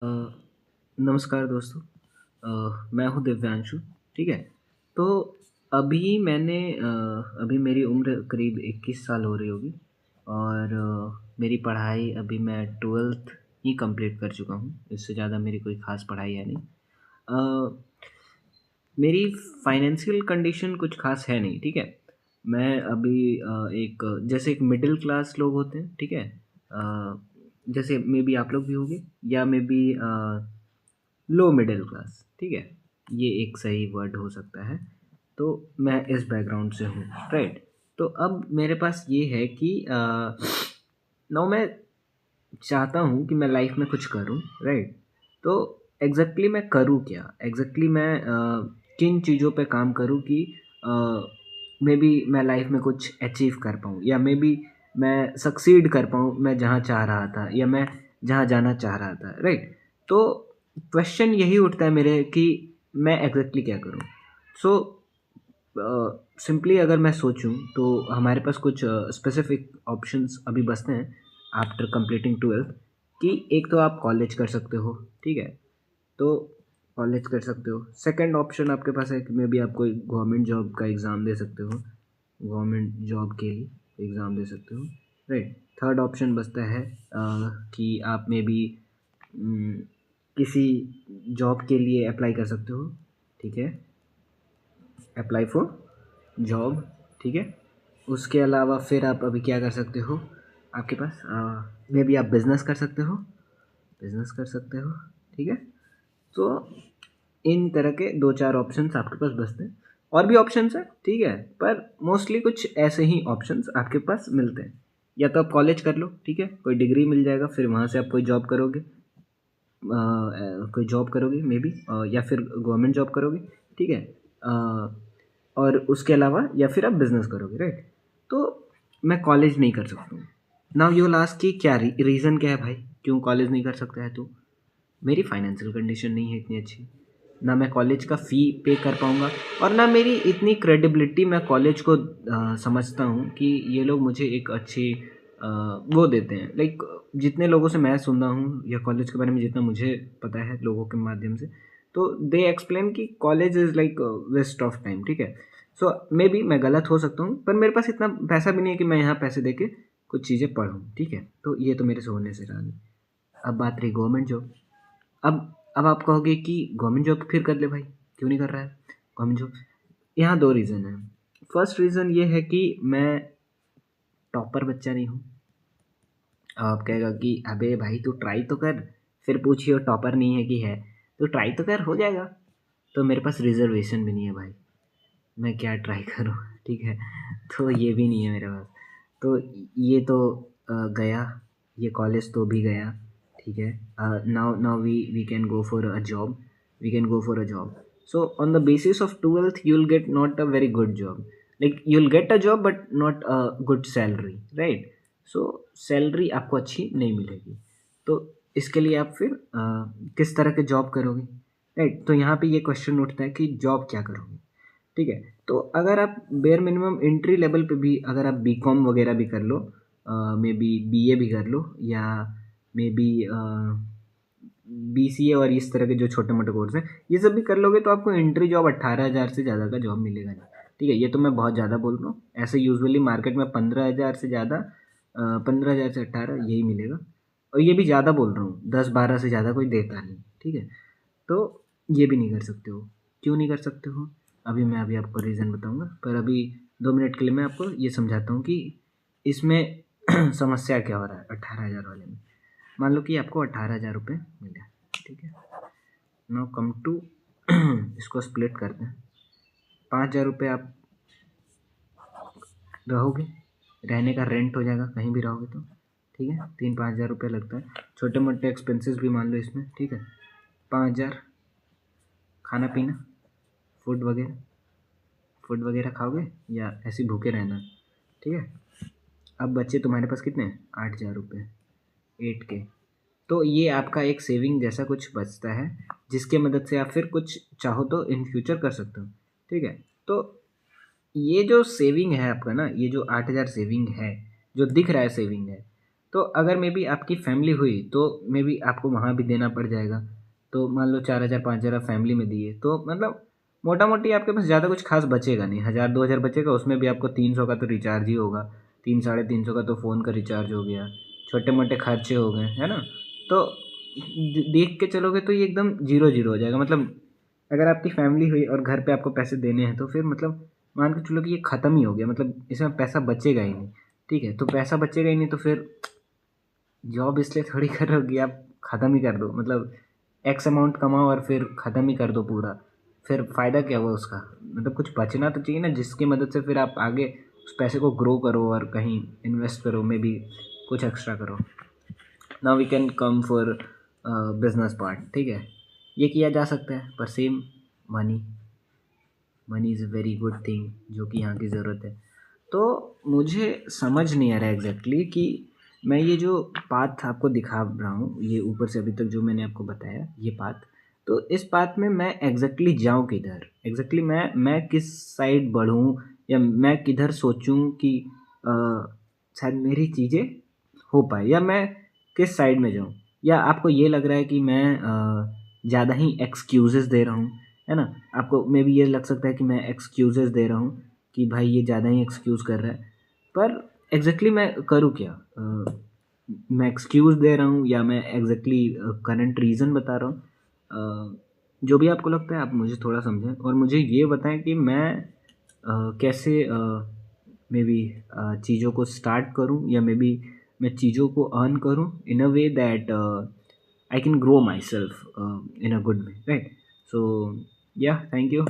अ, नमस्कार दोस्तों। मैं हूँ दिव्यांशु। ठीक है। तो अभी मेरी उम्र करीब 21 साल हो रही होगी और मेरी पढ़ाई अभी मैं 12th ही कंप्लीट कर चुका हूँ। इससे ज़्यादा मेरी कोई ख़ास पढ़ाई है नहीं। अ, मेरी फाइनेंशियल कंडीशन कुछ ख़ास है नहीं। ठीक है। मैं अभी एक जैसे एक मिडिल क्लास लोग होते हैं। ठीक है। जैसे मे बी आप लोग भी होंगे या may be low middle class. ठीक है। ये एक सही वर्ड हो सकता है। तो मैं इस बैकग्राउंड से हूँ। राइट। तो अब मेरे पास ये है कि नाउ मैं चाहता हूँ कि मैं लाइफ में कुछ करूँ। राइट। तो एग्जैक्टली मैं करूँ क्या, एग्जैक्टली मैं किन चीज़ों पे काम करूँ कि मे बी मैं लाइफ में कुछ अचीव कर पाऊँ या मे बी मैं सक्सीड कर पाऊँ मैं जहाँ चाह रहा था या मैं जहाँ जाना चाह रहा था। राइट। तो क्वेश्चन यही उठता है मेरे कि मैं एग्जैक्टली क्या करूँ। सो सिंपली अगर मैं सोचूं तो हमारे पास कुछ स्पेसिफिक ऑप्शंस अभी बचते हैं आफ्टर कंप्लीटिंग 12th। कि एक तो आप कॉलेज कर सकते हो। ठीक है। तो कॉलेज कर सकते हो। सेकंड ऑप्शन आपके पास है कि मे बी आप कोई गवर्नमेंट जॉब का एग्ज़ाम दे सकते हो, गवर्नमेंट जॉब के लिए एग्ज़ाम दे सकते हो। राइट। थर्ड ऑप्शन बचता है कि आप मे बी किसी जॉब के लिए अप्लाई कर सकते हो। ठीक है। Apply for job. ठीक है। उसके अलावा फिर आप अभी क्या कर सकते हो, आपके पास मे बी आप बिज़नेस कर सकते हो, बिज़नेस कर सकते हो। ठीक है। तो इन तरह के 2-4 ऑप्शंस आपके पास बचते हैं। और भी ऑप्शंस हैं। ठीक है। पर मोस्टली कुछ ऐसे ही ऑप्शंस आपके पास मिलते हैं। या तो आप कॉलेज कर लो। ठीक है। कोई डिग्री मिल जाएगा, फिर वहाँ से आप कोई जॉब करोगे, कोई जॉब करोगे मे बी, या फिर गवर्नमेंट जॉब करोगे। ठीक है। और उसके अलावा या फिर आप बिज़नेस करोगे। राइट। तो मैं कॉलेज नहीं कर सकता हूँ। नाउ यू विल आस्क कि क्या रीज़न क्या है भाई, क्यों कॉलेज नहीं कर सकता है तू? मेरी फाइनेंशियल कंडीशन नहीं है इतनी अच्छी। ना मैं कॉलेज का फ़ी पे कर पाऊँगा और ना मेरी इतनी क्रेडिबिलिटी मैं कॉलेज को समझता हूँ कि ये लोग मुझे एक अच्छी वो देते हैं। लाइक जितने लोगों से मैं सुना हूँ या कॉलेज के बारे में जितना मुझे पता है लोगों के माध्यम से, तो दे एक्सप्लेन कि college is like waste of time. ठीक है। सो मे बी मैं गलत हो सकता हूँ, पर मेरे पास इतना पैसा भी नहीं है कि मैं यहाँ पैसे दे के कुछ चीज़ें पढूँ। ठीक है। तो ये तो मेरे से होने से रहा नहीं। अब बात रही गवर्नमेंट जॉब। अब आप कहोगे कि गवर्नमेंट जॉब फिर कर ले भाई, क्यों नहीं कर रहा है गवर्नमेंट जॉब? यहाँ 2 रीज़न हैं। फर्स्ट रीज़न ये है कि मैं टॉपर बच्चा नहीं हूँ। आप कहेगा कि अबे भाई तू ट्राई तो कर, फिर पूछियो टॉपर नहीं है कि है, तो ट्राई तो कर, हो जाएगा। तो मेरे पास रिज़र्वेशन भी नहीं है भाई, मैं क्या ट्राई करूँ? ठीक है। तो ये भी नहीं है मेरे पास। तो ये तो गया, ये कॉलेज तो भी गया। ठीक है। Now now we can go for a job, we can go for a job. So on the basis of 12th you will get not a very good job, like you will get a job but not a good salary. Right. So salary आपको अच्छी नहीं मिलेगी। तो इसके लिए आप फिर किस तरह के जॉब करोगे? राइट। तो यहाँ पे ये क्वेश्चन उठता है कि जॉब क्या करोगे? ठीक है। तो अगर आप बेयर मिनिमम एंट्री लेवल पे भी अगर आप बीकॉम वगैरह भी कर लो, मे बी बीए भी कर लो, या मे बी बीसीए और इस तरह के जो छोटे मोटे कोर्स हैं, ये सब भी कर लोगे तो आपको एंट्री जॉब 18,000 से ज़्यादा का जॉब मिलेगा नहीं। ठीक है। ये तो मैं बहुत ज़्यादा बोल रहा हूँ। ऐसे यूजुअली मार्केट में 15,000 से ज़्यादा, 15,000 से 18 यही मिलेगा। और ये भी ज़्यादा बोल रहा हूँ, 10-12 से ज़्यादा कोई देता नहीं। ठीक है। तो ये भी नहीं कर सकते हो। क्यों नहीं कर सकते हो? अभी आपको रीज़न बताऊँगा, पर अभी 2 मिनट के लिए मैं आपको ये समझाता हूँ कि इसमें समस्या क्या हो रहा है 18,000 वाले में। मान लो कि आपको 18,000 रुपये मिले। ठीक है। नाउ कम टू इसको स्प्लिट करते हैं। 5,000 रुपये आप रहोगे, रहने का रेंट हो जाएगा कहीं भी रहोगे तो। ठीक है। 3-5 हज़ार रुपये लगता है। छोटे मोटे एक्सपेंसेस भी मान लो इसमें। ठीक है। 5,000 खाना पीना, फूड वगैरह, फूड वगैरह खाओगे या ऐसे ही भूखे रहना? ठीक है। अब बच्चे तुम्हारे पास कितने हैं? 8,000 रुपये, 8K। तो ये आपका एक सेविंग जैसा कुछ बचता है, जिसके मदद से आप फिर कुछ चाहो तो इन फ्यूचर कर सकते हो। ठीक है। तो ये जो सेविंग है आपका ना, ये जो 8,000 सेविंग है, जो दिख रहा है सेविंग है, तो अगर मे बी आपकी फैमिली हुई तो मे बी आपको वहाँ भी देना पड़ जाएगा। तो मान लो 4,000 5,000 आप फैमिली में दिए, तो मतलब मोटा मोटी आपके पास ज़्यादा कुछ खास बचेगा नहीं, 1,000 2,000 बचेगा, उसमें भी आपको 300 का तो रिचार्ज ही होगा, 3 साढ़े 300 का तो फ़ोन का रिचार्ज हो गया, छोटे मोटे खर्चे हो गए, है ना? तो देख के चलोगे तो ये एकदम जीरो जीरो हो जाएगा। मतलब अगर आपकी फैमिली हुई और घर पे आपको पैसे देने हैं तो फिर मतलब मान के चलो कि ये ख़त्म ही हो गया, मतलब इसमें पैसा बचेगा ही नहीं। ठीक है, तो पैसा बचेगा ही नहीं तो फिर जॉब इसलिए थोड़ी कर रहे हो कि आप ख़त्म ही कर दो, मतलब एक्स अमाउंट कमाओ और फिर ख़त्म ही कर दो पूरा, फिर फ़ायदा क्या हुआ उसका? मतलब कुछ बचना तो चाहिए ना, जिसकी मदद से फिर आप आगे उस पैसे को ग्रो करो और कहीं इन्वेस्ट करो, मे बी कुछ एक्स्ट्रा करो। Now we can come for business part. ठीक है, ये किया जा सकता है, पर same money, money is a very good thing जो कि यहाँ की ज़रूरत है। तो मुझे समझ नहीं आ रहा है एग्जैक्टली कि मैं ये जो पाथ आपको दिखा रहा हूँ, ये ऊपर से अभी तक जो मैंने आपको बताया ये पाथ, तो इस पाथ में मैं एग्जैक्टली जाऊँ किधर, एग्जैक्टली मैं किस साइड बढ़ूँ, या मैं किधर सोचूँ कि अ, शायद मेरी चीज़ें हो पाए, या मैं किस साइड में जाऊँ? या आपको ये लग रहा है कि मैं ज़्यादा ही एक्सक्यूज़ेज़ दे रहा हूँ, है ना? आपको मे बी ये लग सकता है कि मैं एक्सक्यूज़ेज़ दे रहा हूँ कि भाई ये ज़्यादा ही एक्सक्यूज़ कर रहा है। पर एग्ज़ैक्टली मैं करूँ क्या? मैं एक्सक्यूज़ दे रहा हूँ या मैं एग्ज़ैक्टली करंट रीज़न बता रहा हूँ? जो भी आपको लगता है आप मुझे थोड़ा समझाएँ और मुझे ये बताएँ कि मैं कैसे मे बी चीज़ों को स्टार्ट करूँ, या मे बी मैं चीज़ों को अर्न करूँ in a way that I can grow myself in a good way, right? So yeah, thank you.